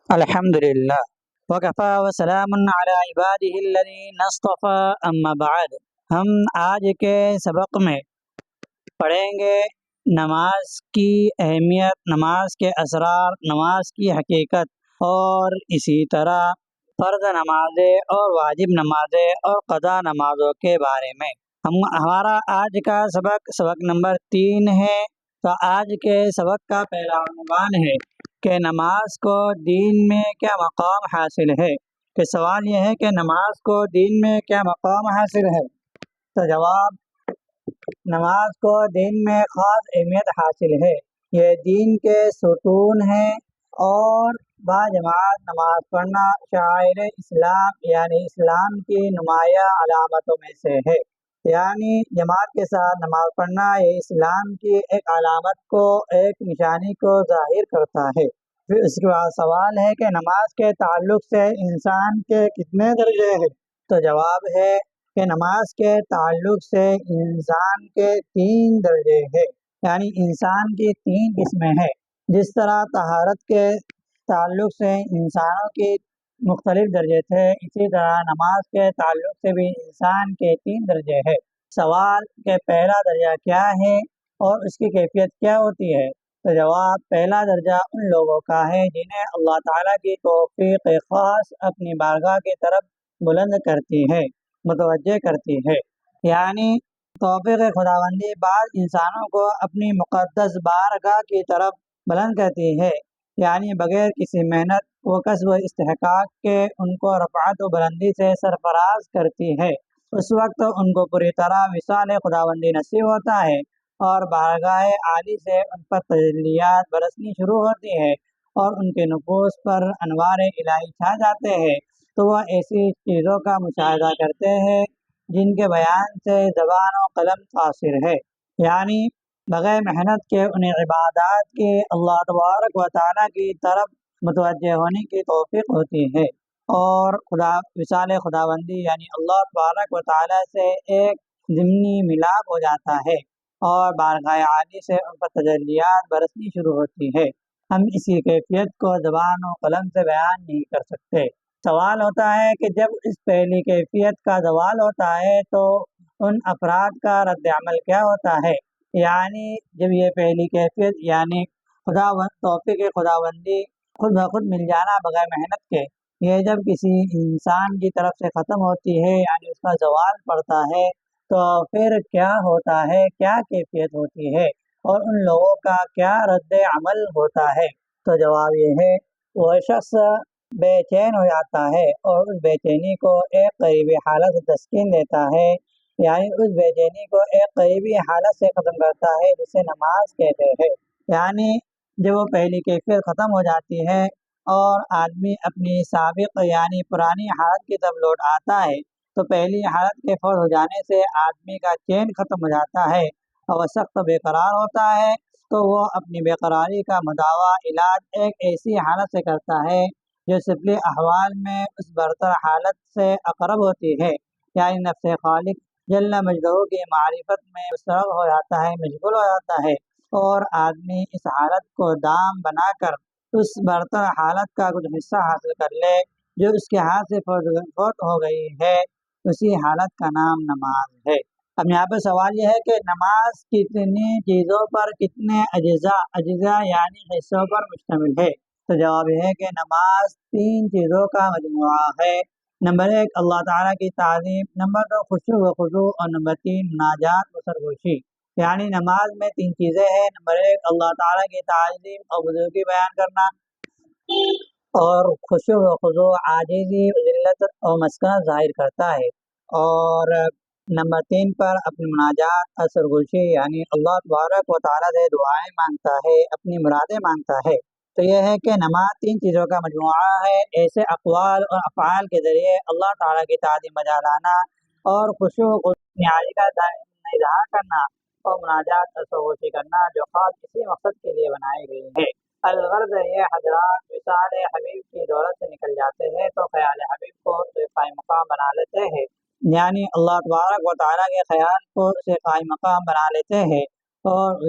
الحمدللہ وکفا وسلام علی عباده الذین اصطفى اما بعد۔ ہم آج کے سبق میں پڑھیں گے نماز کی اہمیت، نماز کے اسرار، نماز کی حقیقت اور اسی طرح فرض نمازیں اور واجب نمازیں اور قضا نمازوں کے بارے میں۔ ہمارا آج کا سبق نمبر 3 ہے۔ تو آج کے سبق کا پہلا عنوان ہے کہ نماز کو دین میں کیا مقام حاصل ہے۔ کہ سوال یہ ہے کہ نماز کو دین میں کیا مقام حاصل ہے۔ تو جواب، نماز کو دین میں خاص اہمیت حاصل ہے۔ یہ دین کے ستون ہیں اور باجماعت نماز پڑھنا شعائر اسلام یعنی اسلام کی نمایاں علامتوں میں سے ہے۔ یعنی جماعت کے ساتھ نماز پڑھنا یہ اسلام کی ایک علامت کو، ایک نشانی کو ظاہر کرتا ہے۔ پھر اس کے بعد سوال ہے کہ نماز کے تعلق سے انسان کے کتنے درجے ہیں۔ تو جواب ہے کہ نماز کے تعلق سے انسان کے 3 درجے ہیں، یعنی انسان کی 3 قسمیں ہیں۔ جس طرح طہارت کے تعلق سے انسانوں کی مختلف درجے تھے، اسی طرح نماز کے تعلق سے بھی انسان کے 3 درجے ہیں۔ سوال کہ پہلا درجہ کیا ہے اور اس کی کیفیت کیا ہوتی ہے۔ تو جواب، پہلا درجہ ان لوگوں کا ہے جنہیں اللہ تعالیٰ کی توفیق خاص اپنی بارگاہ کی طرف بلند کرتی ہے، متوجہ کرتی ہے۔ یعنی توفیق خداوندی بعض انسانوں کو اپنی مقدس بارگاہ کی طرف بلند کرتی ہے، یعنی بغیر کسی محنت و کسب و استحقاق کے ان کو رفعت و بلندی سے سرفراز کرتی ہے۔ اس وقت ان کو پوری طرح وصال خداوندی نصیب ہوتا ہے اور بارگاہ عالی سے ان پر تجلیات برسنی شروع ہوتی ہے اور ان کے نفوس پر انوار الہی چھا جاتے ہیں۔ تو وہ ایسی چیزوں کا مشاہدہ کرتے ہیں جن کے بیان سے زبان و قلم قاصر ہے، یعنی بغیر محنت کے انہیں عبادات کی اللہ تبارک و تعالیٰ کی طرف متوجہ ہونے کی توفیق ہوتی ہے اور وصال خداوندی یعنی اللہ تبارک و تعالیٰ سے ایک ضمنی ملاپ ہو جاتا ہے اور بارگاہ عالی سے ان پر تجلیات برسنی شروع ہوتی ہے۔ ہم اسی کیفیت کو زبان و قلم سے بیان نہیں کر سکتے۔ سوال ہوتا ہے کہ جب اس پہلی کیفیت کا زوال ہوتا ہے تو ان افراد کا رد عمل کیا ہوتا ہے۔ یعنی جب یہ پہلی کیفیت یعنی توفیق خداوندی خود بخود مل جانا بغیر محنت کے، یہ جب کسی انسان کی طرف سے ختم ہوتی ہے، یعنی اس کا زوال پڑتا ہے، تو پھر کیا ہوتا ہے، کیا کیفیت ہوتی ہے اور ان لوگوں کا کیا رد عمل ہوتا ہے۔ تو جواب یہ ہے، وہ شخص بے چین ہو جاتا ہے اور اس بے چینی کو ایک قریبی حالت سے تسکین دیتا ہے، یعنی اس بے چینی کو ایک قریبی حالت سے ختم کرتا ہے جسے نماز کہتے ہیں۔ یعنی جب وہ پہلی کیفیت ختم ہو جاتی ہے اور آدمی اپنی سابق یعنی پرانی حالت کی طرف لوٹ آتا ہے، تو پہلی حالت کے فوت ہو جانے سے آدمی کا چین ختم ہو جاتا ہے اور وہ سخت بے قرار ہوتا ہے، تو وہ اپنی بے قراری کا مداوع علاج ایک ایسی حالت سے کرتا ہے جو سفلی احوال میں اس برتر حالت سے اقرب ہوتی ہے، یعنی نفس خالق جل مجدہ کی معرفت میں مشغول ہو جاتا ہے، مشغول ہو جاتا ہے اور آدمی اس حالت کو دام بنا کر اس برتر حالت کا کچھ حصہ حاصل کر لے جو اس کے ہاتھ سے فوت ہو گئی ہے، اسی حالت کا نام نماز ہے۔ اب یہاں پہ سوال یہ ہے کہ نماز کتنی چیزوں پر، کتنے اجزاء یعنی حصوں پر مشتمل ہے۔ تو جواب یہ ہے کہ نماز 3 چیزوں کا مجموعہ ہے۔ نمبر 1 اللہ تعالیٰ کی تعظیم، نمبر 2 خشوع و خضوع اور نمبر 3 مناجات و سرگوشی۔ یعنی نماز میں 3 چیزیں ہیں۔ نمبر 1 اللہ تعالیٰ کی تعظیم اور بزرگی بیان کرنا، اور خشوع و خضوع عاجزی، ذلت اور مسکنت ظاہر کرتا ہے، اور نمبر 3 پر اپنی مناجات اور سرگوشی یعنی اللہ تبارک و تعالیٰ سے دعائیں مانگتا ہے، اپنی مرادیں مانگتا ہے۔ تو یہ ہے کہ نماز 3 چیزوں کا مجموعہ ہے۔ ایسے اقوال اور افعال کے ذریعے اللہ تعالیٰ کی تعظیم بجا لانا اور خشوع و نیازی کا اظہار کرنا اور مناجات اور سرگوشی کرنا جو خاص کسی مقصد کے لیے بنائی گئی ہے۔ الغرض یہ حضرات وصال حبیب کی دولت سے نکل جاتے ہیں تو خیال حبیب کو قائم مقام بنا لیتے ہیں، یعنی اللہ تبارک و تعالیٰ کے خیال کو اسے قائم مقام بنا لیتے ہیں اور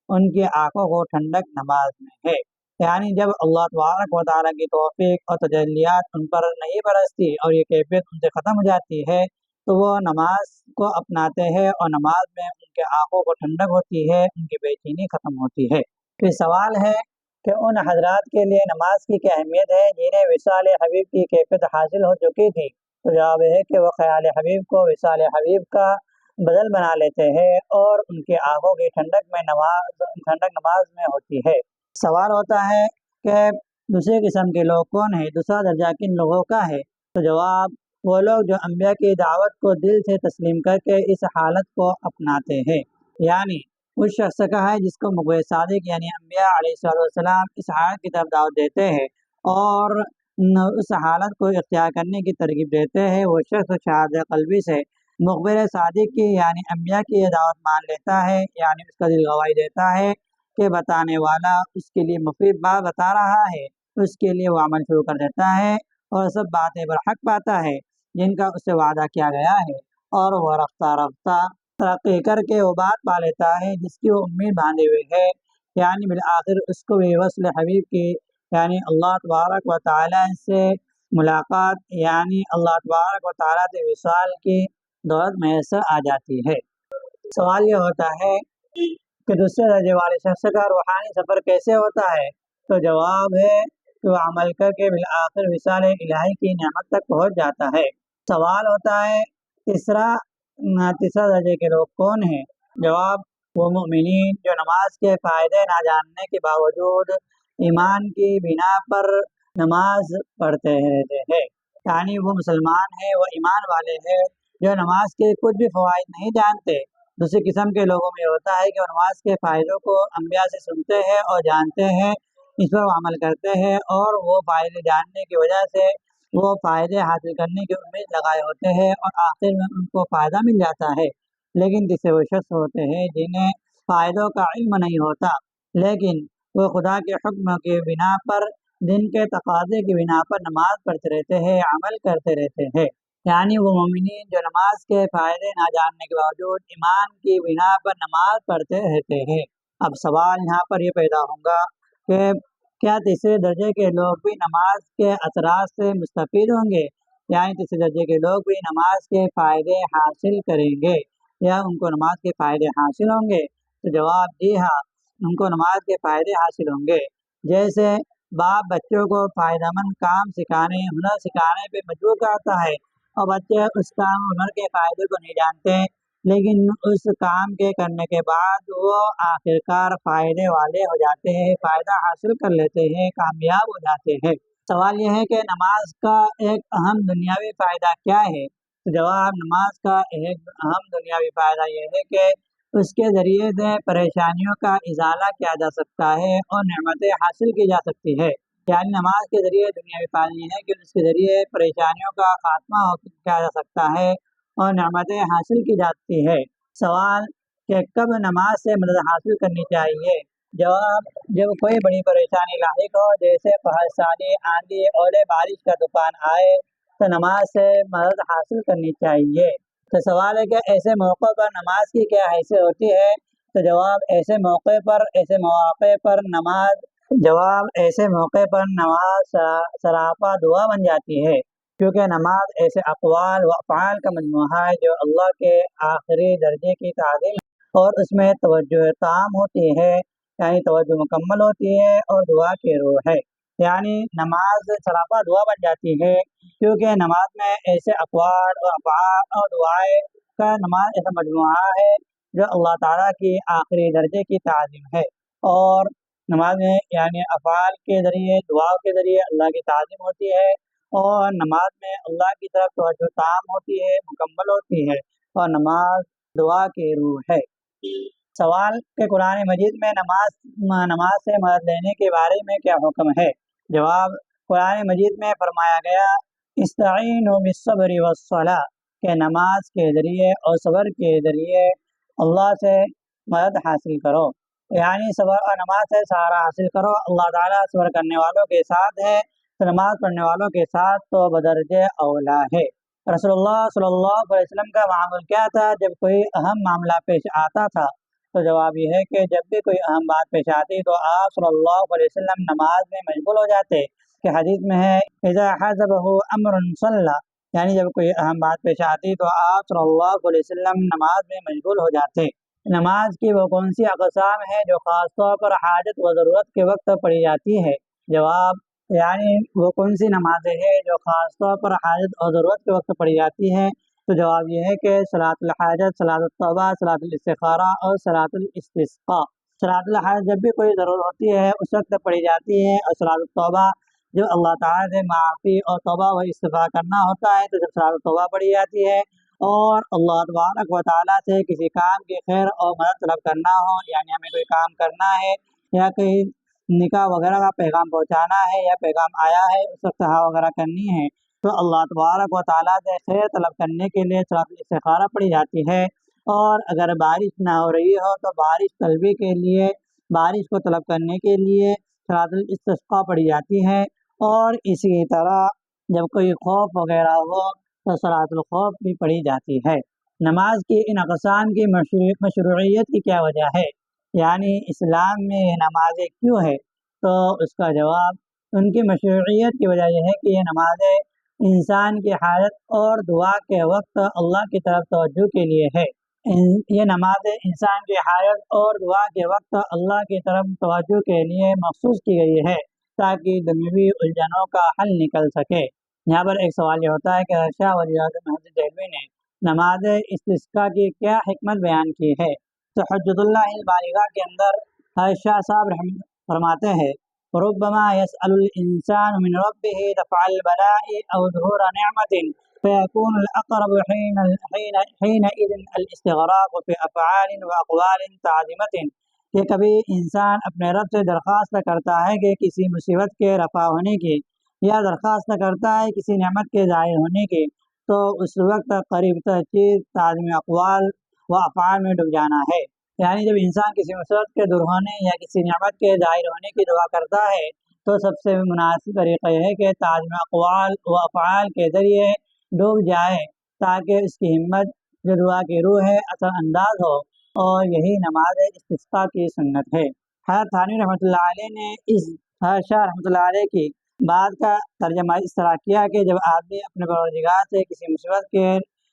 ان کی آنکھوں کو ٹھنڈک نماز میں ہے۔ یعنی جب اللہ تبارک و تعالیٰ کی توفیق اور تجلیات ان پر نہیں برستی اور یہ کیفیت ان سے ختم ہو جاتی ہے تو وہ نماز کو اپناتے ہیں اور نماز میں ان کے آنکھوں کو ٹھنڈک ہوتی ہے، ان کی بے چینی ختم ہوتی ہے۔ پھر سوال ہے کہ ان حضرات کے لیے نماز کی کیا اہمیت ہے جنہیں وصال حبیب کی کیفیت حاصل ہو چکی تھی؟ تو جواب ہے کہ وہ خیال حبیب کو وصال حبیب کا بدل بنا لیتے ہیں اور ان کی آنکھوں کی ٹھنڈک نماز میں ہوتی ہے۔ سوال ہوتا ہے کہ دوسرے قسم کے لوگ کون ہیں، دوسرا درجہ کن لوگوں کا ہے؟ تو جواب وہ لوگ جو انبیاء کی دعوت کو دل سے تسلیم کر کے اس حالت کو اپناتے ہیں، یعنی اس شخص کا ہے جس کو مغوی صادق یعنی انبیاء علیہ السلام اس حالت کی طرف دعوت دیتے ہیں اور اس حالت کو اختیار کرنے کی ترغیب دیتے ہیں۔ وہ شخص شہادت قلبی سے مخبر صادق کی یعنی انبیاء کی دعوت مان لیتا ہے، یعنی اس کا دل گواہی دیتا ہے کہ بتانے والا اس کے لیے مفید بات بتا رہا ہے، اس کے لیے وہ عمل شروع کر دیتا ہے اور سب باتیں برحق پاتا ہے جن کا اس سے وعدہ کیا گیا ہے، اور وہ رفتہ رفتہ ترقی کر کے وہ بات پا لیتا ہے جس کی وہ امید باندھے ہوئے ہے، یعنی بالآخر اس کو بھی وصل حبیب کی یعنی اللہ تبارک و تعالیٰ سے ملاقات یعنی اللہ تبارک و تعالیٰ سے وصال کی دولت میسر آ جاتی ہے۔ سوال یہ ہوتا ہے کہ دوسرے درجے والے شخص کا روحانی سفر کیسے ہوتا ہے؟ تو جواب ہے کہ وہ عمل کر کے بالآخر وصال الہی کی نعمت تک پہنچ جاتا ہے۔ سوال ہوتا ہے تیسرا درجے کے لوگ کون ہیں؟ جواب وہ مومنین جو نماز کے فائدے نہ جاننے کے باوجود ایمان کی بنا پر نماز پڑھتے رہتے ہیں، یعنی وہ مسلمان ہیں، وہ ایمان والے ہیں جو نماز کے کچھ بھی فوائد نہیں جانتے۔ دوسری قسم کے لوگوں میں ہوتا ہے کہ وہ نماز کے فائدوں کو انبیاء سے سنتے ہیں اور جانتے ہیں، اس پر وہ عمل کرتے ہیں اور وہ فائدے جاننے کی وجہ سے وہ فائدے حاصل کرنے کی امید لگائے ہوتے ہیں اور آخر میں ان کو فائدہ مل جاتا ہے۔ لیکن تیسرے وہ شخص ہوتے ہیں جنہیں فائدوں کا علم نہیں ہوتا، لیکن وہ خدا کے حکم کی بنا پر دن کے تقاضے کی بنا پر نماز پڑھتے رہتے ہیں، عمل کرتے رہتے ہیں، یعنی وہ مومنین جو نماز کے فائدے نہ جاننے کے باوجود ایمان کی بنا پر نماز پڑھتے رہتے ہیں۔ اب سوال یہاں پر یہ پیدا ہوگا کہ کیا تیسرے درجے کے لوگ بھی نماز کے اثرات سے مستفید ہوں گے، یعنی تیسرے درجے کے لوگ بھی نماز کے فائدے حاصل کریں گے یا ان کو نماز کے فائدے حاصل ہوں گے؟ تو جواب جی ہاں، ان کو نماز کے فائدے حاصل ہوں گے۔ جیسے باپ بچوں کو فائدہ مند کام سکھانے، ہنر سکھانے پہ مجبور کرتا ہے اور بچے اس کام ہنر کے فائدے کو نہیں جانتے، لیکن اس کام کے کرنے کے بعد وہ آخرکار فائدے والے ہو جاتے ہیں، فائدہ حاصل کر لیتے ہیں، کامیاب ہو جاتے ہیں۔ سوال یہ ہے کہ نماز کا ایک اہم دنیاوی فائدہ کیا ہے؟ تو جواب نماز کا ایک اہم دنیاوی فائدہ یہ ہے کہ اس کے ذریعے سے پریشانیوں کا ازالہ کیا جا سکتا ہے اور نعمتیں حاصل کی جا سکتی ہے، یعنی نماز کے ذریعے دنیاوی فائدہ یہ ہے کہ اس کے ذریعے پریشانیوں کا خاتمہ کیا جا سکتا ہے اور نعمتیں حاصل کی جاتی ہے۔ سوال کہ کب نماز سے مدد حاصل کرنی چاہیے؟ جواب جب کوئی بڑی پریشانی لاحق ہو، جیسے قحط سالی، آندھی، اولے بارش کا طوفان آئے تو نماز سے مدد حاصل کرنی چاہیے۔ تو سوال ہے کہ ایسے موقع پر نماز کی کیا حیثیت ہوتی ہے؟ تو جواب ایسے مواقع پر نماز سراپا دعا بن جاتی ہے، کیونکہ نماز ایسے اقوال و افعال کا مجموعہ ہے جو اللہ کے آخری درجے کی تعظیم اور اس میں توجہ تام ہوتی ہے، یعنی توجہ مکمل ہوتی ہے اور دعا کی روح ہے، یعنی نماز سراپا دعا بن جاتی ہے کیونکہ نماز میں ایسے اقوال اور افعال اور دعائیں کا نماز ایسا مجموعہ ہے جو اللہ تعالیٰ کی آخری درجے کی تعظیم ہے، اور نماز میں یعنی افعال کے ذریعے، دعاؤں کے ذریعے اللہ کی تعظیم ہوتی ہے، اور نماز میں اللہ کی طرف توجہ تام ہوتی ہے، مکمل ہوتی ہے، اور نماز دعا کی روح ہے۔ سوال کہ قرآن مجید میں نماز سے مدد لینے کے بارے میں کیا حکم ہے؟ جواب قرآن مجید میں فرمایا گیا استعینوا بالصبر والصلاۃ کہ نماز کے ذریعے اور صبر کے ذریعے اللہ سے مدد حاصل کرو، یعنی صبر اور نماز سے سہارا حاصل کرو۔ اللہ تعالیٰ صبر کرنے والوں کے ساتھ ہے تو نماز پڑھنے والوں کے ساتھ تو بدرجہ اولا ہے۔ رسول اللہ صلی اللہ علیہ وسلم کا معمول کیا تھا؟ جب کوئی اہم معاملہ پیش آتا تھا تو جواب یہ ہے کہ جب بھی کوئی اہم بات پیش آتی تو آپ صلی اللہ علیہ وسلم نماز میں مشغول ہو جاتے، کہ حدیث میں ہے اذا حزبہ امر صلی، یعنی جب کوئی اہم بات پیش آتی تو آپ صلی اللہ علیہ وسلم نماز میں مشغول ہو جاتے۔ نماز کی وہ کون سی اقسام ہے جو خاص طور پر حاجت و ضرورت کے وقت پڑھی جاتی ہے؟ جواب، یعنی وہ کون سی نمازیں ہیں جو خاص طور پر حاجت اور ضرورت کے وقت پڑھی جاتی ہیں؟ تو جواب یہ ہے کہ صلاۃ الحاجت، صلاۃ التوبہ، صلاۃ الاستخارہ اور صلاۃ الاستسقاء۔ صلاۃ الحاجت جب بھی کوئی ضرورت ہوتی ہے اس وقت پڑھی جاتی ہے، اور صلاۃ التوبہ جو اللہ تعالیٰ سے معافی اور توبہ و استغفار کرنا ہوتا ہے تو جب صلاۃ التوبہ پڑھی جاتی ہے، اور اللہ تبارک و تعالیٰ سے کسی کام کی خیر اور مدد طلب کرنا ہو، یعنی ہمیں کوئی کام کرنا ہے یا کہیں نکاح وغیرہ کا پیغام پہنچانا ہے یا پیغام آیا ہے اس وقت دعا وغیرہ کرنی ہے، تو اللہ تبارک و تعالیٰ سے خیر طلب کرنے کے لیے صلاۃ الاستخارہ پڑھی جاتی ہے۔ اور اگر بارش نہ ہو رہی ہو تو بارش طلبی کے لیے، بارش کو طلب کرنے کے لیے صلاۃ الاستسقاء پڑھی جاتی ہے۔ اور اسی طرح جب کوئی خوف وغیرہ ہو تو صلاۃ الخوف بھی پڑھی جاتی ہے۔ نماز کی ان اقسام کی مشروعیت کی کیا وجہ ہے، یعنی اسلام میں یہ نمازیں کیوں ہے؟ تو اس کا جواب، ان کی مشروعیت کی وجہ یہ ہے کہ یہ نمازیں انسان کی حاجت اور دعا کے وقت اللہ کی طرف توجہ کے لیے ہے۔ یہ نمازیں انسان کی حاجت اور دعا کے وقت اللہ کی طرف توجہ کے لیے مخصوص کی گئی ہے تاکہ دنیوی الجھنوں کا حل نکل سکے۔ یہاں پر ایک سوال یہ ہوتا ہے کہ شاہ ولی اعظم محمد دہلوی نے نماز استسقاء کی کیا حکمت بیان کی ہے؟ تو حجت اللہ البالغہ کے اندر شاہ صاحب فرماتے ہیں ربما يسأل الإنسان من ربه دفع البلاء أو ظهور نعمة فيكون الأقرب حينئذ الاستغراق في أفعال وأقوال تعظيمة، کہ کبھی انسان اپنے رب سے درخواست کرتا ہے کہ کسی مصیبت کے رفع ہونے کی، یا درخواست کرتا ہے کسی نعمت کے ظاہر ہونے کی، تو اس وقت قریب تر چیز تعظیم اقوال و افعال میں ڈوب جانا ہے۔ یعنی جب انسان کسی مصیبت کے دور ہونے یا کسی نعمت کے ظاہر ہونے کی دعا کرتا ہے تو سب سے مناسب طریقہ یہ ہے کہ تعظیم اقوال و افعال کے ذریعے ڈوب جائے تاکہ اس کی ہمت جو دعا کی روح ہے اثر انداز ہو، اور یہی نماز استسقاء کی سنت ہے۔ حضرت تھانوی رحمۃ اللہ علیہ نے اس شاہ رحمۃ اللہ علیہ کی بات کا ترجمہ اس طرح کیا کہ جب آدمی اپنے پروردگار سے کسی مصیبت کے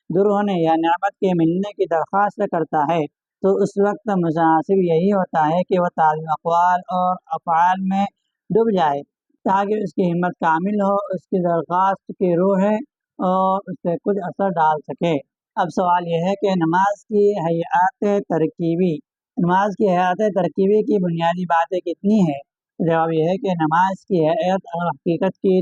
دور ہونے یا نعمت کے ملنے کی درخواست کرتا ہے تو اس وقت مناسب یہی ہوتا ہے کہ وہ تعظیم اقوال اور افعال میں ڈوب جائے تاکہ اس کی ہمت کامل ہو، اس کی درخواست کی روح ہے اور اس سے کچھ اثر ڈال سکے۔ اب سوال یہ ہے کہ نماز کی حیات ترکیبی، نماز کی حیات ترکیبی کی بنیادی باتیں کتنی ہیں؟ جواب یہ ہے کہ نماز کی حیات اور حقیقت کی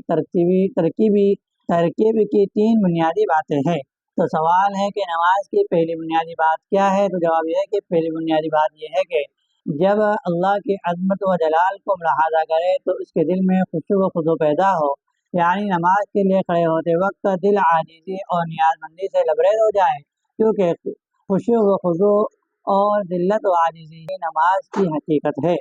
ترکیب کی 3 بنیادی باتیں ہیں۔ تو سوال ہے کہ نماز کی پہلی بنیادی بات کیا ہے؟ تو جواب یہ ہے کہ پہلی بنیادی بات یہ ہے کہ جب اللہ کی عظمت و جلال کو ملاحظہ کرے تو اس کے دل میں خشوع و خضوع پیدا ہو، یعنی نماز کے لیے کھڑے ہوتے وقت دل عاجزی اور نیاز مندی سے لبریز ہو جائے، کیونکہ خشوع و خضوع اور ذلت و عاجزی ہی نماز کی حقیقت ہے۔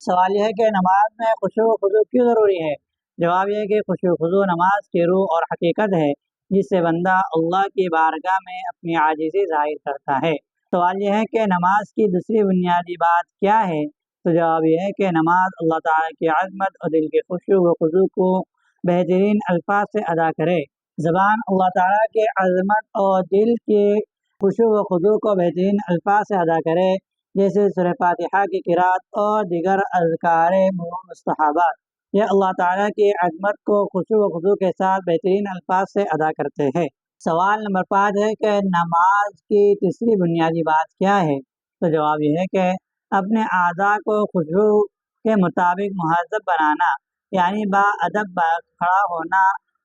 سوال یہ ہے کہ نماز میں خشوع و خضوع کیوں ضروری ہے؟ جواب یہ ہے کہ خشوع و خضوع نماز کی روح اور حقیقت ہے جس سے بندہ اللہ کی بارگاہ میں اپنی عاجزی ظاہر کرتا ہے۔ سوال یہ ہے کہ نماز کی دوسری بنیادی بات کیا ہے؟ تو جواب یہ ہے کہ نماز اللہ تعالیٰ کی عظمت اور دل کے خشوع و خضوع کو بہترین الفاظ سے ادا کرے۔ زبان اللہ تعالیٰ کی عظمت اور دل کے خشوع و خضوع کو بہترین الفاظ سے ادا کرے، جیسے سورہ فاتحہ کی قرات اور دیگر اذکار مستحبات، یہ اللہ تعالیٰ کی عظمت کو خشوع و خضوع کے ساتھ بہترین الفاظ سے ادا کرتے ہیں۔ سوال نمبر 5 ہے کہ نماز کی تیسری بنیادی بات کیا ہے؟ تو جواب یہ ہے کہ اپنے اعضاء کو خشوع کے مطابق مہذب بنانا، یعنی با ادب کھڑا ہونا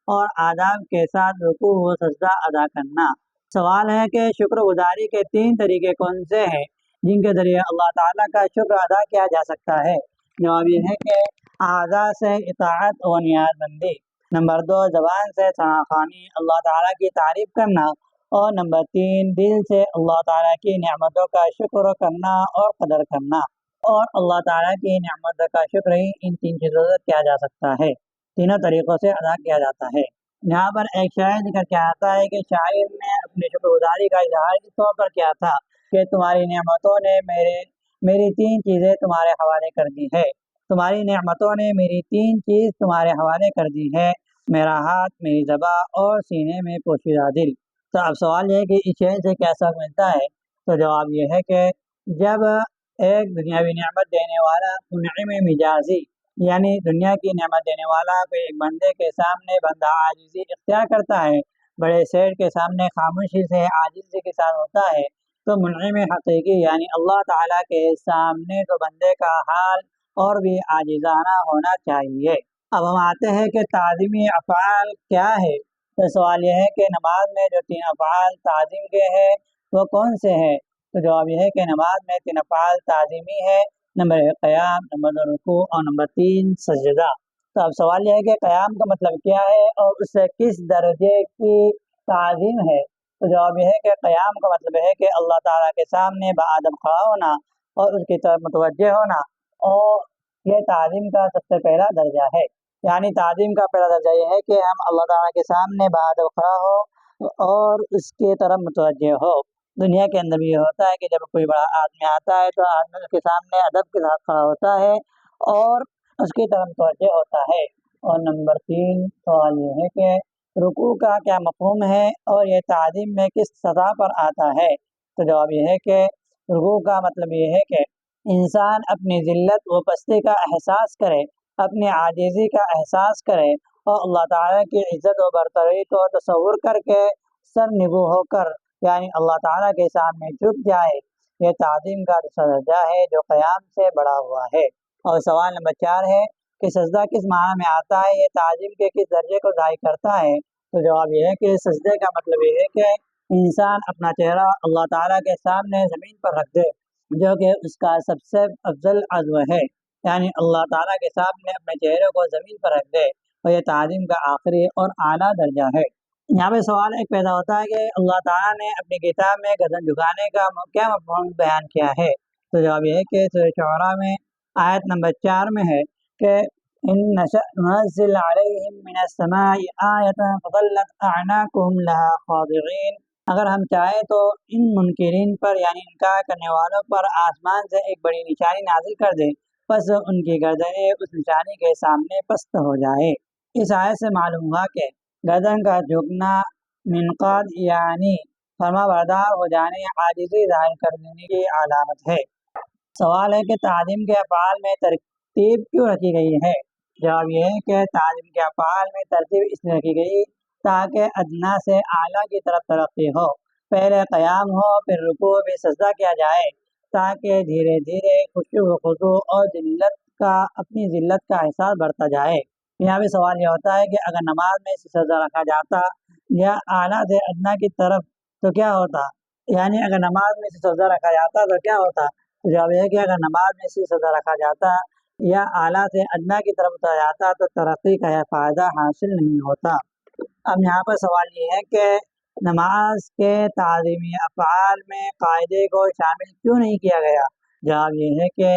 اور آداب کے ساتھ رکوع و سجدہ ادا کرنا۔ سوال ہے کہ شکر گزاری کے 3 طریقے کون سے ہیں جن کے ذریعے اللہ تعالیٰ کا شکر ادا کیا جا سکتا ہے؟ جواب یہ ہے کہ اعضاء سے اطاعت و نیاز مندی، نمبر 2 زبان سے ثنا خوانی اللہ تعالیٰ کی تعریف کرنا، اور نمبر 3 دل سے اللہ تعالیٰ کی نعمتوں کا شکر کرنا اور قدر کرنا۔ اور اللہ تعالیٰ کی نعمتوں کا شکر ہی ان 3 چیزوں سے کیا جا سکتا ہے، تینوں طریقوں سے ادا کیا جاتا ہے۔ یہاں پر ایک شاعر ذکر کیا آتا ہے کہ شاعر نے اپنی شکر گزاری کا اظہار اس طور پر کیا تھا کہ تمہاری نعمتوں نے میری 3 چیزیں تمہارے حوالے کر دی ہے، تمہاری نعمتوں نے میری 3 چیز تمہارے حوالے کر دی ہے، میرا ہاتھ، میری زبان اور سینے میں پوشیدہ دل۔ تو اب سوال یہ ہے کہ اس چیز سے کیا سبق ملتا ہے؟ تو جواب یہ ہے کہ جب ایک دنیاوی نعمت دینے والا منعم مجازی، یعنی دنیا کی نعمت دینے والا کوئی ایک بندے کے سامنے بندہ عاجزی اختیار کرتا ہے، بڑے شیر کے سامنے خاموشی سے عاجزی کے ساتھ ہوتا ہے، تو منعم حقیقی یعنی اللہ تعالیٰ کے سامنے تو بندے کا حال اور بھی عاجزانہ ہونا چاہیے۔ اب ہم آتے ہیں کہ تعظیمی افعال کیا ہے؟ تو سوال یہ ہے کہ نماز میں جو 3 افعال تعظیم کے ہیں وہ کون سے ہیں؟ تو جواب یہ ہے کہ نماز میں 3 افعال تعظیمی ہے، نمبر 1 قیام، نمبر 2 رکوع اور نمبر 3 سجدہ۔ تو اب سوال یہ ہے کہ قیام کا مطلب کیا ہے اور اس سے کس درجے کی تعظیم ہے؟ تو جواب یہ ہے کہ قیام کا مطلب ہے کہ اللہ تعالیٰ کے سامنے باادب کھڑا ہونا اور اس کی طرف متوجہ ہونا، اور یہ تعظیم کا سب سے پہلا درجہ ہے۔ یعنی تعظیم کا پہلا درجہ یہ ہے کہ ہم اللہ تعالیٰ کے سامنے باادب کھڑا ہو اور اس کی طرف متوجہ ہو۔ دنیا کے اندر بھی یہ ہوتا ہے کہ جب کوئی بڑا آدمی آتا ہے تو آدمی اس کے سامنے ادب کے ساتھ کھڑا ہوتا ہے اور اس کی طرف متوجہ ہوتا ہے۔ اور نمبر 3 سوال یہ ہے کہ رکوع کا کیا مفہوم ہے اور یہ تعظیم میں کس سطح پر آتا ہے؟ تو جواب یہ ہے کہ رکوع کا مطلب یہ ہے کہ انسان اپنی ذلت و پستی کا احساس کرے، اپنی عاجزی کا احساس کرے اور اللہ تعالیٰ کی عزت و برتری کو تصور کر کے سر نگو ہو کر یعنی اللہ تعالیٰ کے سامنے جھک جائے۔ یہ تعظیم کا درجہ ہے جو قیام سے بڑا ہوا ہے۔ اور سوال نمبر 4 ہے کہ سجدہ کس معنی میں آتا ہے، یہ تعظیم کے کس درجے کو ظاہر کرتا ہے؟ تو جواب یہ ہے کہ سجدے کا مطلب یہ ہے کہ انسان اپنا چہرہ اللہ تعالیٰ کے سامنے زمین پر رکھ دے، جو کہ اس کا سب سے افضل عزو ہے، یعنی اللہ تعالیٰ کے سامنے اپنے چہرے کو زمین پر رکھ دے، اور یہ تعظیم کا آخری اور اعلیٰ درجہ ہے۔ یہاں پہ سوال ایک پیدا ہوتا ہے کہ اللہ تعالیٰ نے اپنی کتاب میں گردن جھکانے کا کیا مفہوم بیان کیا ہے؟ تو جواب یہ ہے کہ سورہ شعراء میں آیت نمبر 4 میں ہے کہ ان نشأ ننزل علیہم من السماء آیۃ فظلت اعناقهم لها خاضعین، اگر ہم چاہیں تو ان منکرین پر یعنی انکار کرنے والوں پر آسمان سے ایک بڑی نشانی نازل کر دیں، بس ان کی گردنیں اس نشانی کے سامنے پست ہو جائے۔ اس آیت سے معلوم ہوا کہ گردن کا جھکنا منقاد یعنی فرما بردار ہو جانے، عاجزی ظاہر کرنے کی علامت ہے۔ سوال ہے کہ تعظیم کے افعال میں ترتیب کیوں رکھی گئی ہے؟ جواب یہ ہے کہ تعظیم کے افعال میں ترتیب اس لیے رکھی گئی تاکہ ادنا سے اعلیٰ کی طرف ترقی ہو، پہلے قیام ہو پھر رکوع پھر سجدہ کیا جائے، تاکہ دھیرے دھیرے خشوع و خضوع اور اپنی ذلت کا احساس بڑھتا جائے۔ یہاں بھی سوال یہ ہوتا ہے کہ اگر نماز میں سجدہ رکھا جاتا یا اعلیٰ سے ادنا کی طرف تو کیا ہوتا؟ یعنی اگر نماز میں سجدہ رکھا جاتا تو کیا ہوتا؟ جواب یہ ہے کہ اگر نماز میں سجدہ رکھا جاتا یا اعلیٰ سے ادنا کی طرف اترا جاتا تو ترقی کا یہ فائدہ حاصل نہیں ہوتا۔ اب یہاں پر سوال یہ ہے کہ نماز کے تعظیمی افعال میں قاعدے کو شامل کیوں نہیں کیا گیا؟ جواب یہ ہے کہ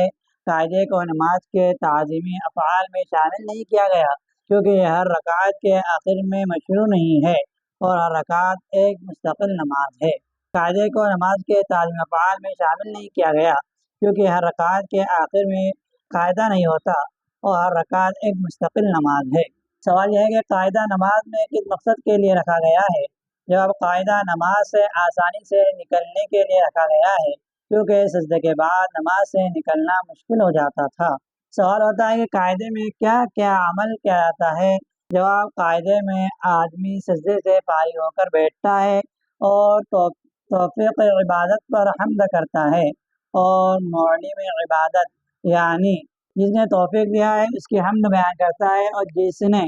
قاعدے کو نماز کے تعظیمی افعال میں شامل نہیں کیا گیا کیونکہ یہ ہر رکعت کے آخر میں مشروع نہیں ہے اور ہر رکعت ایک مستقل نماز ہے۔ قاعدے کو نماز کے تعظیمی افعال میں شامل نہیں کیا گیا کیونکہ ہر رکعت کے آخر میں قاعدہ نہیں ہوتا اور ہر رکعت ایک مستقل نماز ہے۔ سوال یہ ہے کہ قاعدہ نماز میں کس مقصد کے لیے رکھا گیا ہے؟ جواب قاعدہ نماز سے آسانی سے نکلنے کے لیے رکھا گیا ہے کیونکہ سجدے کے بعد نماز سے نکلنا مشکل ہو جاتا تھا۔ سوال ہوتا ہے کہ قاعدے میں کیا کیا عمل کیا جاتا ہے؟ جواب قاعدے میں آدمی سجدے سے فارغ ہو کر بیٹھتا ہے اور توفیق عبادت پر حمد کرتا ہے، اور معلم عبادت یعنی جس نے توفیق دیا ہے اس کی حمد بیان کرتا ہے، اور جس نے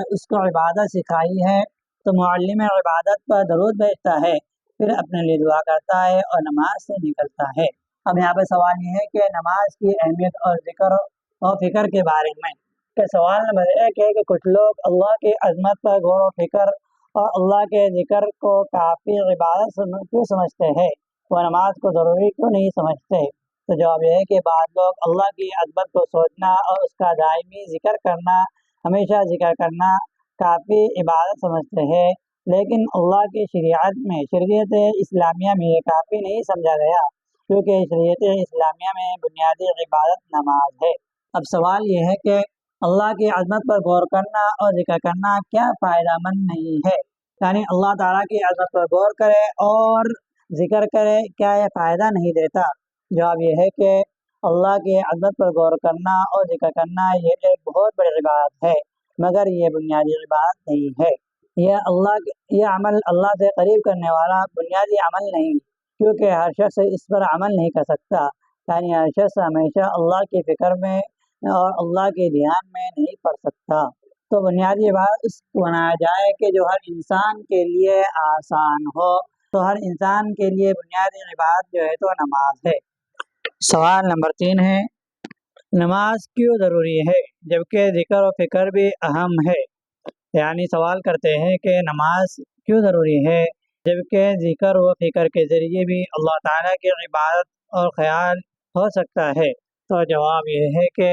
اس کو عبادت سکھائی ہے تو معلم عبادت پر درود بھیجتا ہے، پھر اپنے لیے دعا کرتا ہے اور نماز سے نکلتا ہے۔ اب یہاں پہ سوال یہ ہے کہ نماز کی اہمیت اور ذکر اور فکر کے بارے میں کہ سوال نمبر 1 ہے کہ کچھ لوگ اللہ کی عظمت پر غور و فکر اور اللہ کے ذکر کو کافی عبادت کیوں سمجھتے ہیں، وہ نماز کو ضروری کیوں نہیں سمجھتے؟ تو جواب یہ ہے کہ بعض لوگ اللہ کی عظمت کو سوچنا اور اس کا دائمی ذکر کرنا، ہمیشہ ذکر کرنا کافی عبادت سمجھتے ہیں، لیکن اللہ کی شریعت اسلامیہ میں یہ کافی نہیں سمجھا گیا، کیونکہ شریعت اسلامیہ میں بنیادی عبادت نماز ہے۔ اب سوال یہ ہے کہ اللہ کی عظمت پر غور کرنا اور ذکر کرنا کیا فائدہ مند نہیں ہے؟ یعنی اللہ تعالیٰ کی عظمت پر غور کرے اور ذکر کرے، کیا یہ فائدہ نہیں دیتا؟ جواب یہ ہے کہ اللہ کی عظمت پر غور کرنا اور ذکر کرنا یہ ایک بہت بڑی عبادت ہے، مگر یہ بنیادی عبادت نہیں ہے۔ یہ عمل اللہ سے قریب کرنے والا بنیادی عمل نہیں، کیونکہ ہر شخص اس پر عمل نہیں کر سکتا۔ یعنی ہر شخص ہمیشہ اللہ کی فکر میں اور اللہ کے دھیان میں نہیں پڑ سکتا۔ تو بنیادی عبادت اس کو بنایا جائے کہ جو ہر انسان کے لیے آسان ہو۔ تو ہر انسان کے لیے بنیادی عبادت جو ہے تو نماز ہے۔ سوال نمبر 3 ہے، نماز کیوں ضروری ہے جبکہ ذکر و فکر بھی اہم ہے؟ یعنی سوال کرتے ہیں کہ نماز کیوں ضروری ہے جبکہ ذکر و فکر کے ذریعے بھی اللہ تعالیٰ کی عبادت اور خیال ہو سکتا ہے؟ تو جواب یہ ہے کہ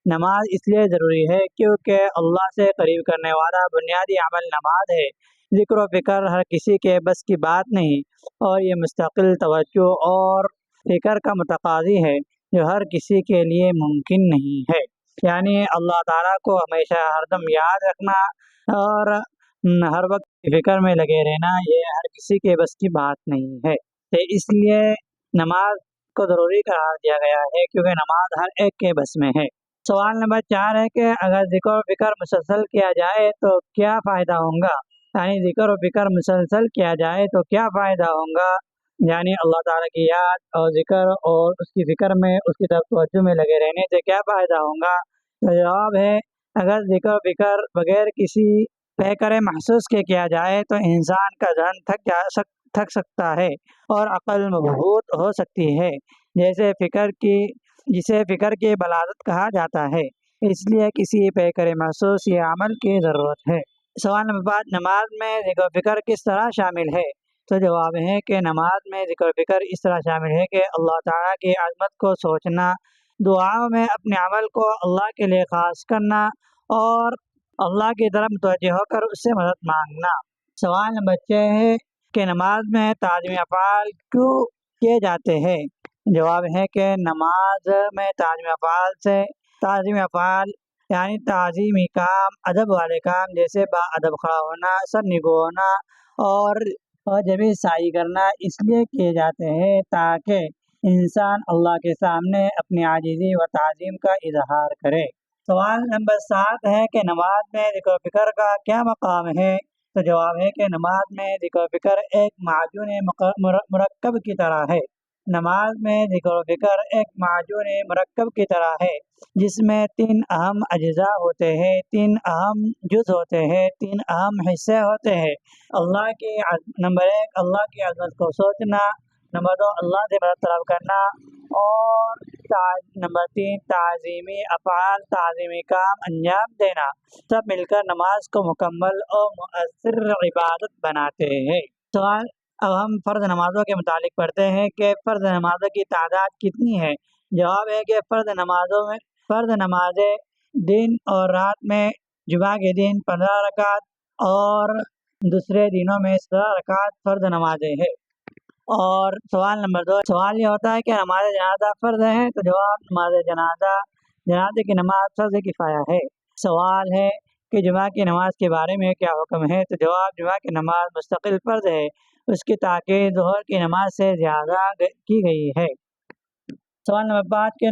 نماز اس لیے ضروری ہے کیونکہ اللہ سے قریب کرنے والا بنیادی عمل نماز ہے۔ ذکر و فکر ہر کسی کے بس کی بات نہیں، اور یہ مستقل توجہ اور فکر کا متقاضی ہے جو ہر کسی کے لیے ممکن نہیں ہے۔ یعنی اللہ تعالیٰ کو ہمیشہ ہر دم یاد رکھنا اور ہر وقت فکر میں لگے رہنا یہ ہر کسی کے بس کی بات نہیں ہے۔ تو اس لیے نماز کو ضروری قرار دیا گیا ہے کیونکہ نماز ہر ایک کے بس میں ہے۔ سوال نمبر 4 ہے کہ اگر ذکر و فکر مسلسل کیا جائے تو کیا فائدہ ہوگا؟ یعنی ذکر و فکر مسلسل کیا جائے تو کیا فائدہ ہوگا؟ یعنی اللہ تعالیٰ کی یاد اور ذکر اور اس کی فکر میں اس کی طرف توجہ میں لگے رہنے سے کیا فائدہ ہوگا؟ تو جواب ہے، اگر ذکر و فکر بغیر کسی پیکر محسوس کے کیا جائے تو انسان کا ذہن تھک سکتا ہے اور عقل مبہوت ہو سکتی ہے، جسے فکر کی بلادت کہا جاتا ہے۔ اس لیے کسی پیکر محسوس یا عمل کی ضرورت ہے۔ سوال نمبر 5، نماز میں ذکر و فکر کس طرح شامل ہے؟ تو جواب ہے کہ نماز میں ذکر و فکر اس طرح شامل ہے کہ اللہ تعالیٰ کی عظمت کو سوچنا، دعاؤں میں اپنے عمل کو اللہ کے لیے خاص کرنا اور اللہ کی طرف متوجہ ہو کر اس سے مدد مانگنا۔ سوال نمبر 6 ہے کہ نماز میں تعظیمی افعال کیوں کیے جاتے ہیں؟ جواب ہے کہ نماز میں تعظیمی افعال یعنی تعظیمی کام، ادب والے کام جیسے با ادب کھڑا ہونا، سر نگو ہونا اور جبیں سعی کرنا اس لیے کیے جاتے ہیں تاکہ انسان اللہ کے سامنے اپنی عاجزی و تعظیم کا اظہار کرے۔ سوال نمبر 7 ہے کہ نماز میں ذکر و فکر کا کیا مقام ہے؟ تو جواب ہے کہ نماز میں ذکر و فکر ایک معجون مرکب کی طرح ہے۔ نماز میں ذکر و فکر ایک معجون مرکب کی طرح ہے جس میں 3 اہم اجزاء ہوتے ہیں، 3 اہم جز ہوتے ہیں، 3 اہم حصے ہوتے ہیں۔ نمبر 1 اللہ کی عظمت کو سوچنا، نمبر 2 اللہ سے مدد طلب کرنا، اور نمبر 3 تعظیمی افعال، تعظیمی کام انجام دینا، سب مل کر نماز کو مکمل اور مؤثر عبادت بناتے ہیں۔ سوال، اب ہم فرض نمازوں کے متعلق پڑھتے ہیں کہ فرض نمازوں کی تعداد کتنی ہے؟ جواب ہے کہ فرض نمازیں دن اور رات میں جمعہ کے دن 15 رکعت اور دوسرے دنوں میں 17 رکعت فرض نمازیں ہیں۔ اور سوال نمبر 2، سوال یہ ہوتا ہے کہ نماز جنازہ فرض ہے؟ تو جواب، جنازے کی نماز فرض کفایہ ہے۔ سوال ہے کہ جمعہ کی نماز کے بارے میں کیا حکم ہے؟ تو جواب، جمعہ کی نماز مستقل فرض ہے، اس کی تاکید ظہر کی نماز سے زیادہ کی گئی ہے۔ سوال نمبر 5 کہ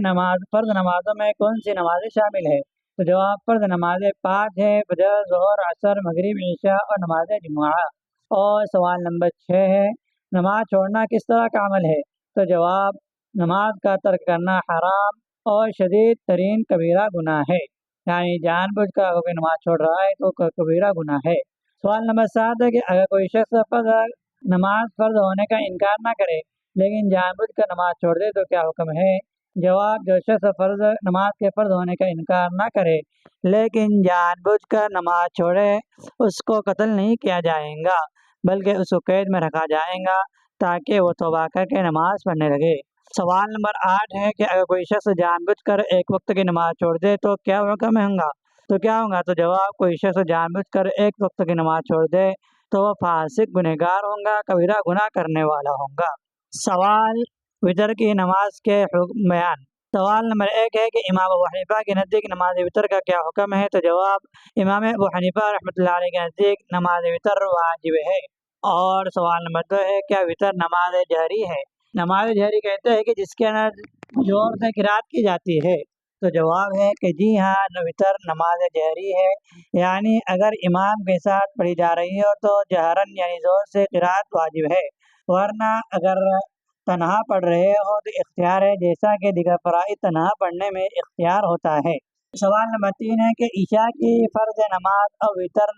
فرض نمازوں میں کون سی نمازیں شامل ہے؟ تو جواب، فرض نمازیں 5 ہیں، فجر، ظہر، عصر، مغرب، عشاء اور نماز جمعہ۔ اور سوال نمبر 6 ہے، نماز چھوڑنا کس طرح کا عمل ہے؟ تو جواب، نماز کا ترک کرنا حرام اور شدید ترین کبیرہ گناہ ہے، یعنی جان بوجھ کر اگر کوئی نماز چھوڑ رہا ہے تو کبیرہ گناہ ہے۔ سوال نمبر 7 ہے کہ اگر کوئی شخص نماز فرض ہونے کا انکار نہ کرے لیکن جان بوجھ کر نماز چھوڑ دے تو کیا حکم ہے؟ جواب، جو شخص نماز کے فرض ہونے کا انکار نہ کرے لیکن جان بوجھ کر نماز چھوڑے اس کو قتل نہیں کیا جائے گا بلکہ اس کو قید میں رکھا جائے گا تاکہ وہ توبہ کر کے نماز پڑھنے لگے۔ سوال نمبر 8 ہے کہ اگر کوئی شخص جان بوجھ کر ایک وقت کی نماز چھوڑ دے تو کیا حکم ہوگا؟ تو جواب، کوئی شخص جان بوجھ کر ایک وقت کی نماز چھوڑ دے تو وہ فاسق گنہگار ہوں گا، کبیرہ گناہ کرنے والا ہوں گا۔ سوال وطر کی نماز کے حکم بیان۔ سوال نمبر 1 ہے کہ امام ابو حنیفہ کے نزدیک نماز وطر کا کیا حکم ہے؟ تو جواب، امام ابو حنیفہ رحمۃ اللہ علیہ کے نزدیک نماز وطر واجب ہے۔ اور سوال نمبر 2 ہے کیا وطر نماز جہری ہے؟ نماز جہری کہتے ہیں کہ جس کے اندر زور سے قرات کی جاتی ہے۔ تو جواب ہے کہ جی ہاں، وطر نماز جہری ہے، یعنی اگر امام کے ساتھ پڑھی جا رہی ہو تو جہرن یعنی زور سے قرات واجب ہے، ورنہ اگر تنہا پڑھ رہے ہو تو اختیار ہے، جیسا کہ دیگر فرائض تنہا پڑھنے میں اختیار ہوتا ہے۔ سوال نمبر 3 ہے کہ عشاء کی فرض نماز اور وطر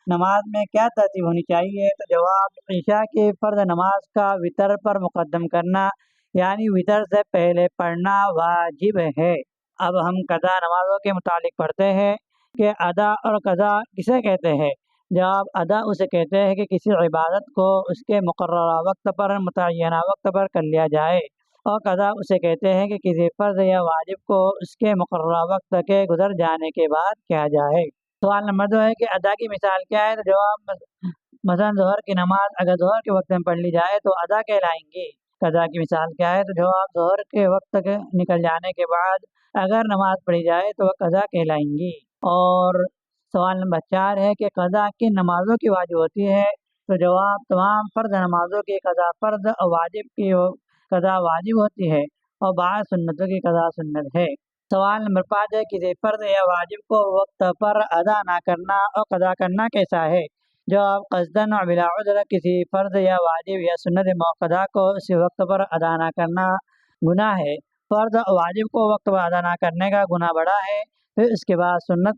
نماز میں کیا ترتیب ہونی چاہیے؟ تو جواب، عشاء کی فرض نماز کا وطر پر مقدم کرنا یعنی وطر سے پہلے پڑھنا واجب ہے۔ اب ہم قضا نمازوں کے متعلق پڑھتے ہیں کہ ادا اور قضا کسے کہتے ہیں؟ جواب، ادا اسے کہتے ہیں کہ کسی عبادت کو اس کے مقررہ وقت پر متعینہ وقت پر کر لیا جائے، اور قضا اسے کہتے ہیں کہ کسی فرض یا واجب کو اس کے مقررہ وقت کے گزر جانے کے بعد کیا جائے۔ سوال نمبر 2 ہے کہ ادا کی مثال کیا ہے؟ تو جواب، مثلا ظہر کی نماز اگر ظہر کے وقت میں پڑھ لی جائے تو ادا کہلائیں گی۔ قضا کی مثال کیا ہے؟ تو جواب، ظہر کے وقت کے نکل جانے کے بعد اگر نماز پڑھی جائے تو وہ قضا کہلائیں گی۔ اور سوال نمبر 4 ہے کہ قضا کن نمازوں کی واجب ہوتی ہے؟ تو جواب، تمام فرض نمازوں کی قضا فرض اور واجب کی قضا واجب ہوتی ہے، اور بعض سنتوں کی قضا سنت ہے۔ سوال نمبر 5 ہے کسی فرض یا واجب کو وقت پر ادا نہ کرنا اور قضا کرنا کیسا ہے؟ جواب، قصداً و بلا عذر کسی فرض یا واجب یا سنت موقدہ کو اسی وقت پر ادا نہ کرنا گناہ ہے۔ فرض اور واجب کو وقت پر ادا نہ کرنے کا گناہ بڑا ہے، پھر اس کے بعد سنت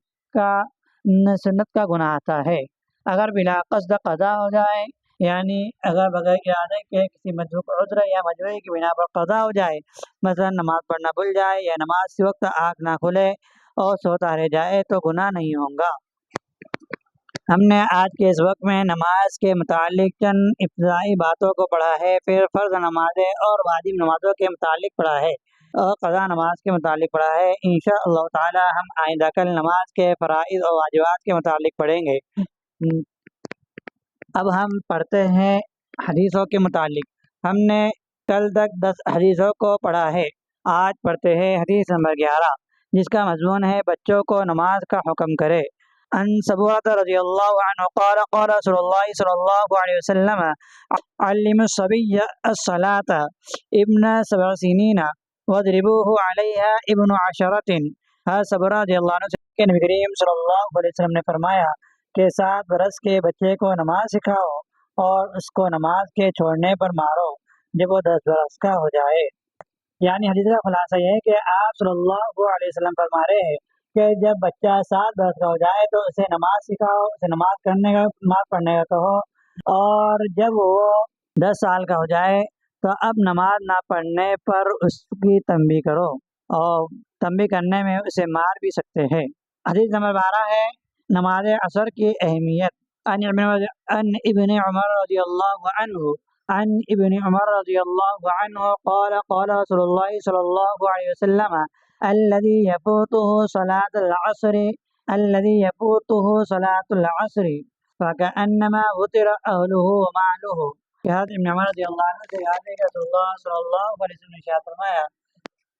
کا گناہ آتا ہے۔ اگر بلا قصد قضا ہو جائے، یعنی اگر بغیر ارادے کے کسی متروک عذر یا مجبوری کی بنا پر قضا ہو جائے، مثلا نماز پڑھنا بھول جائے یا نماز کے وقت آنکھ نہ کھلے اور سوتا رہ جائے تو گناہ نہیں ہوگا۔ ہم نے آج کے اس وقت میں نماز کے متعلق چند ابتدائی باتوں کو پڑھا ہے، پھر فرض نمازیں اور واجب نمازوں کے متعلق پڑھا ہے، اور قضا نماز کے متعلق پڑھا ہے۔ انشاءاللہ تعالی ہم آئندہ کل نماز کے فرائض اور واجبات کے متعلق پڑھیں گے۔ اب ہم پڑھتے ہیں حدیثوں کے متعلق۔ ہم نے کل تک 10 حدیثوں کو پڑھا ہے، آج پڑھتے ہیں حدیث نمبر 11، جس کا مضمون ہے بچوں کو نماز کا حکم کرے۔ ان سبورة رضی اللہ عنہ قال قال رسول اللہ صلی اللہ علیہ وسلم علموا الصبی الصلاة ابن 7 سنین واضربوه علیها ابن 10۔ سبورہ رضی اللہ عنہ سے کہ نبی کریم صلی اللہ علیہ وسلم نے فرمایا کہ 7 برس کے بچے کو نماز سکھاؤ اور اس کو نماز کے چھوڑنے پر مارو جب وہ 10 برس کا ہو جائے۔ یعنی حدیث کا خلاصہ یہ ہے کہ آپ صلی اللہ علیہ وسلم فرما رہے ہیں کہ جب بچہ 7 برس کا ہو جائے تو اسے نماز سکھاؤ، اسے نماز پڑھنے کا کہو، اور جب وہ 10 سال کا ہو جائے تو اب نماز نہ پڑھنے پر اس کی تنبیہ کرو، اور تنبیہ کرنے میں اسے مار بھی سکتے ہیں۔ حدیث نمبر 12 ہے نماز عصر کی اہمیت۔ ان ابن عمر رضی اللہ عنہ عن ابن عمر رضی اللہ عنہ قال قال رسول اللہ صلی اللہ علیہ وسلم الذي يفوته صلاة العصر فكأنما وتر أهله وماله۔ کہ حضرت ابن عمر رضی اللہ عنہ سے یاد ہے کہ رسول اللہ صلی اللہ علیہ وسلم نے ارشاد فرمایا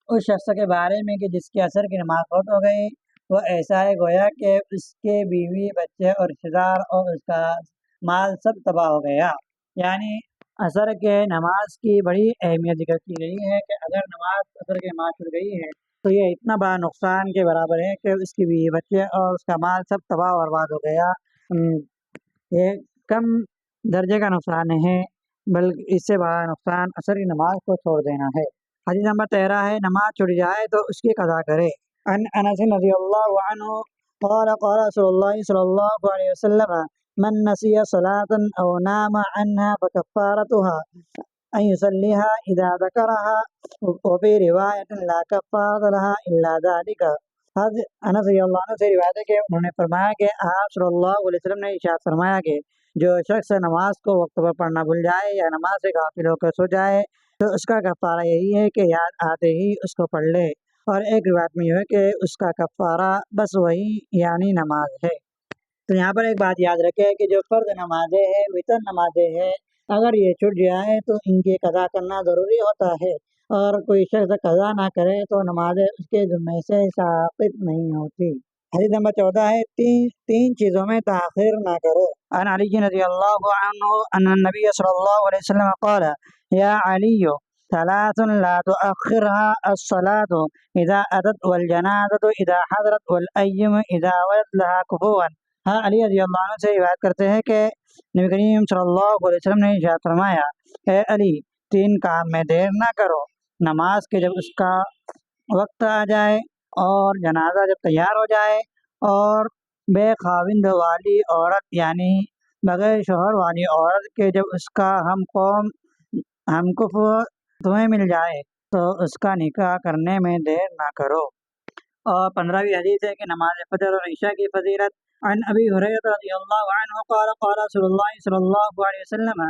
اس شخص کے بارے میں کہ جس کی عصر کی نماز فوت ہو گئی، وہ ایسا ہے گویا کہ اس کے بیوی، بچے اور رشتہ دار اور اس کا مال سب تباہ ہو گیا۔ یعنی عصر کے نماز کی بڑی اہمیت ذکر کی گئی ہے کہ اگر عصر کی نماز چھوٹ گئی ہے تو یہ اتنا بڑا نقصان کے برابر ہے کہ اس کی بیوی، بچے اور اس کا مال سب تباہ و برباد ہو گیا۔ یہ کم درجے کا نقصان ہے، بلکہ اس سے بڑا نقصان عصر کی نماز کو چھوڑ دینا ہے۔ حدیث نمبر 13 ہے نماز چھوٹ جائے تو اس کی قضا کرے۔ ان انس رضی اللہ عنہ قال قال رسول اللہ صلی اللہ علیہ وسلم من نسی صلاة او نام عنها فکفارتها ان يصليها اذا ذکرها وفي روایت لا کفارة لها الا ذلك۔ حضرت انس رضی اللہ عنہ سے روایت ہے کہ انہوں نے فرمایا کہ آپ صلی اللہ علیہ وسلم نے ارشاد فرمایا کہ جو شخص نماز کو وقت پر پڑھنا بھول جائے یا نماز سے غافل ہو کر سو جائے تو اس کا کفارہ یہی ہے کہ یاد آتے ہی اس کو پڑھ لے، اور ایک روایت میں یہ ہے کہ اس کا کفارہ بس وہی یعنی نماز ہے۔ تو یہاں پر ایک بات یاد رکھے کہ جو فرض نمازیں ہیں وتر نمازیں ہیں اگر یہ چھٹ جائے تو ان کی قضا کرنا ضروری ہوتا ہے، اور کوئی شخص قضا نہ کرے تو نمازیں اس کے ذمے سے ساقط نہیں ہوتی۔ حدیث نمبر 14 ہے تین چیزوں میں تاخیر نہ کرو۔ عن علی رضی اللہ عنہ ان النبی صلی اللہ علیہ وسلم قال یا علی ثلاث لا تؤخرها الصلاة اذا اتت والجنازة اذا حضرت والایم اذا ولد لها كفوا۔ ہاں علی رضی اللہ عنہ سے روایت کرتے ہیں کہ نبی کریم صلی اللہ علیہ وسلم نے ارشاد فرمایا، اے علی تین کام میں دیر نہ کرو، نماز کے جب اس کا وقت آ جائے، اور جنازہ جب تیار ہو جائے، اور بے خاوند والی عورت یعنی بغیر شوہر والی عورت کے جب اس کا ہم کفو تمہیں مل جائے تو اس کا نکاح کرنے میں دیر نہ کرو۔ اور 15ویں حدیث ہے کہ نماز فجر اور عشاء کی فضیلت۔ عن ابی ہریرہ رضی اللہ عنہ قال قال رسول اللہ صلی اللہ علیہ وسلم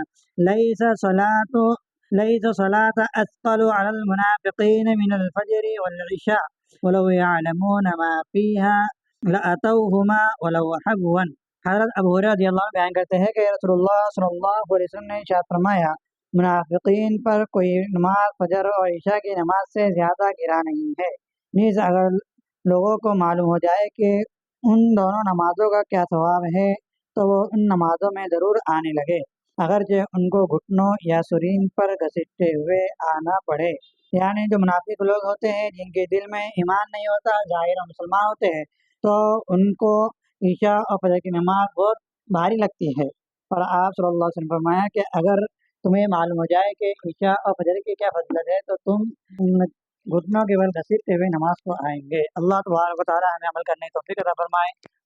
ليس صلاة أثقل على المنافقين من الفجر والعشاء ولو يعلمون ما فيها لأتوهما ولو حبوا۔ حضرت ابو ہریرہ رضی اللہ عنہ بیان کرتے ہیں کہ رسول اللہ صلی اللہ علیہ وسلم نے ارشاد فرمایا، منافقین پر کوئی نماز فجر اور عشاء کی نماز سے زیادہ گرا نہیں ہے، نیز اگر لوگوں کو معلوم ہو جائے کہ ان دونوں نمازوں کا کیا ثواب ہے تو وہ ان نمازوں میں ضرور آنے لگے، اگرچہ ان کو گھٹنوں یا سرین پر گھسیٹتے ہوئے آنا پڑے۔ یعنی جو منافق لوگ ہوتے ہیں جن کے دل میں ایمان نہیں ہوتا، ظاہر مسلمان ہوتے ہیں، تو ان کو عشاء اور فجر کی نماز بہت بھاری لگتی ہے، اور آپ صلی اللہ علیہ وسلم فرمایا کہ اگر تمہیں معلوم ہو جائے کہ عشاء اور فجر کی کیا فضیلت ہے تو تم گھٹنوں کے بل گھسیٹتے ہوئے نماز کو آئیں گے۔ اللہ تبارک و تعالی ہمیں عمل کرنے کی توفیق عطا فرمائے۔